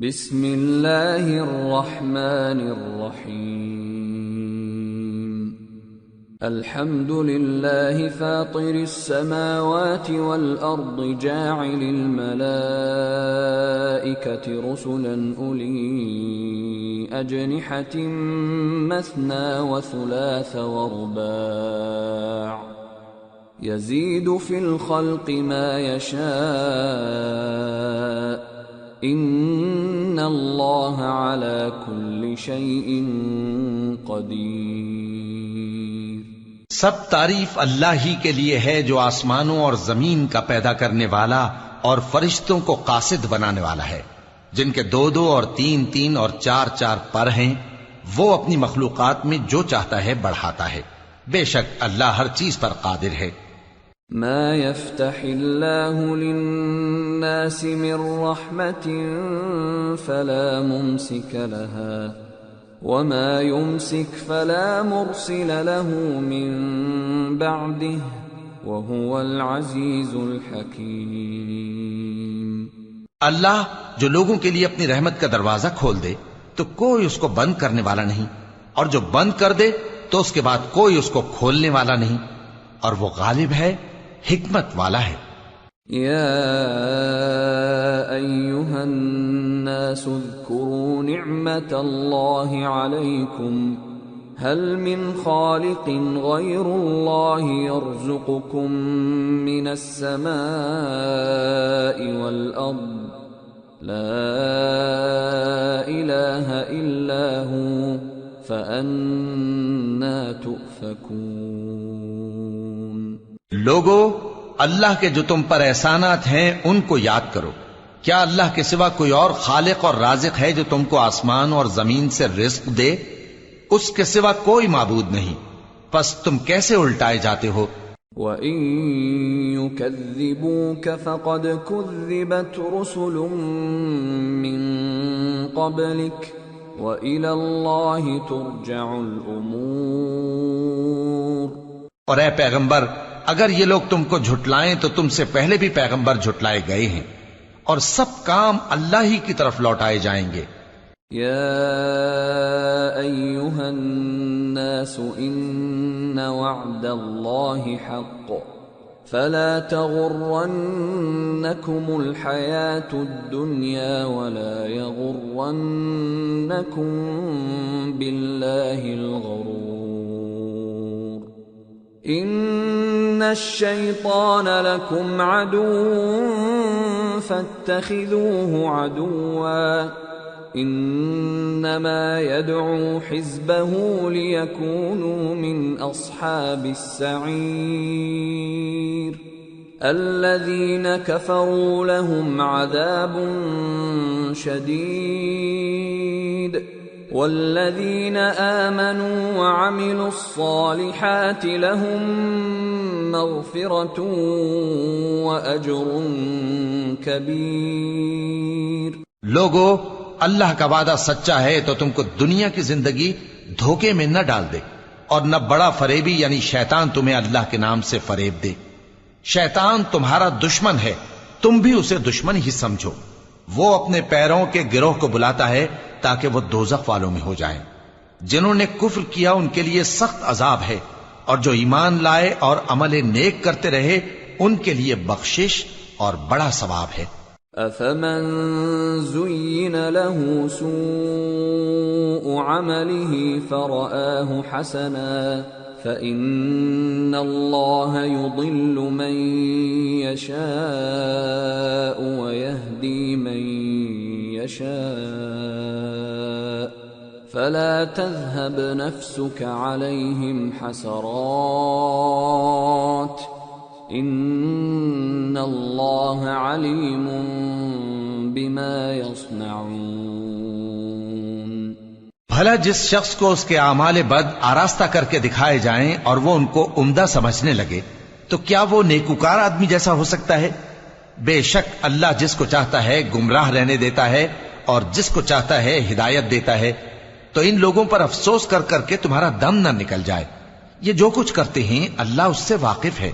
بسم اللہ الرحمن الرحیم الحمد للہ فاطر السماوات والارض جاعل الملائکۃ رسلا اولی اجنحۃ مثنى وثلاث ورباع یزید فی الخلق ما یشاء ان اللہ علی کل شیء قدیر۔ سب تعریف اللہ ہی کے لیے ہے جو آسمانوں اور زمین کا پیدا کرنے والا اور فرشتوں کو قاصد بنانے والا ہے، جن کے دو دو اور تین تین اور چار چار پر ہیں۔ وہ اپنی مخلوقات میں جو چاہتا ہے بڑھاتا ہے، بے شک اللہ ہر چیز پر قادر ہے۔ ما يفتح اللہ للناس من رحمت فلا ممسک لها وما يمسك فلا مرسل له من بعده وهو العزیز الحکیم۔ اللہ جو لوگوں کے لیے اپنی رحمت کا دروازہ کھول دے تو کوئی اس کو بند کرنے والا نہیں، اور جو بند کر دے تو اس کے بعد کوئی اس کو کھولنے والا نہیں، اور وہ غالب ہے، حکمت والا ہے۔ یا ایھا الناس اذکروا نعمت اللہ علیکم هل من خالق غیر اللہ یرزقکم من السماء والارض لا الہ الا هو فأنا تؤفکون۔ لوگو، اللہ کے جو تم پر احسانات ہیں ان کو یاد کرو۔ کیا اللہ کے سوا کوئی اور خالق اور رازق ہے جو تم کو آسمان اور زمین سے رزق دے؟ اس کے سوا کوئی معبود نہیں، پس تم کیسے الٹائے جاتے ہو؟ وَإِن يُكَذِّبُوكَ فَقَدْ كُذِّبَتْ رُسُلٌ مِّن قَبْلِكَ وَإِلَى اللَّهِ تُرْجَعُ الْأُمُورُ۔ اور اے پیغمبر، اگر یہ لوگ تم کو جھٹلائیں تو تم سے پہلے بھی پیغمبر جھٹلائے گئے ہیں، اور سب کام اللہ ہی کی طرف لوٹائے جائیں گے۔ یا ایھا الناس ان وعد اللہ حق فلا تغرنکم الحیاة الدنیا ولا یغرنکم باللہ الغرور۔ ان الشیطان لکم عدو فاتخذوه عدوا انما يدعو حزبه ليكونوا من اصحاب السعير الذين كفروا لهم عذاب شديد والذين آمنوا وعملوا الصالحات لهم مغفرة وأجر كبير۔ لوگو، اللہ کا وعدہ سچا ہے تو تم کو دنیا کی زندگی دھوکے میں نہ ڈال دے، اور نہ بڑا فریبی یعنی شیطان تمہیں اللہ کے نام سے فریب دے۔ شیطان تمہارا دشمن ہے، تم بھی اسے دشمن ہی سمجھو۔ وہ اپنے پیروں کے گروہ کو بلاتا ہے تاکہ وہ دوزخ والوں میں ہو جائیں۔ جنہوں نے کفر کیا ان کے لیے سخت عذاب ہے، اور جو ایمان لائے اور عمل نیک کرتے رہے ان کے لیے بخشش اور بڑا ثواب ہے۔ أفمن زين له سوء عمله فرآه حسنا فإن الله يضل من يشاء ويهدي من يشاء فلا تذهب نفسك عليهم حسرات ان اللہ علیم بما یصنعون۔ بھلا جس شخص کو اس کے اعمال بد آراستہ کر کے دکھائے جائیں اور وہ ان کو عمدہ سمجھنے لگے تو کیا وہ نیکوکار آدمی جیسا ہو سکتا ہے؟ بے شک اللہ جس کو چاہتا ہے گمراہ رہنے دیتا ہے اور جس کو چاہتا ہے ہدایت دیتا ہے۔ تو ان لوگوں پر افسوس کر کر کے تمہارا دم نہ نکل جائے، یہ جو کچھ کرتے ہیں اللہ اس سے واقف ہے۔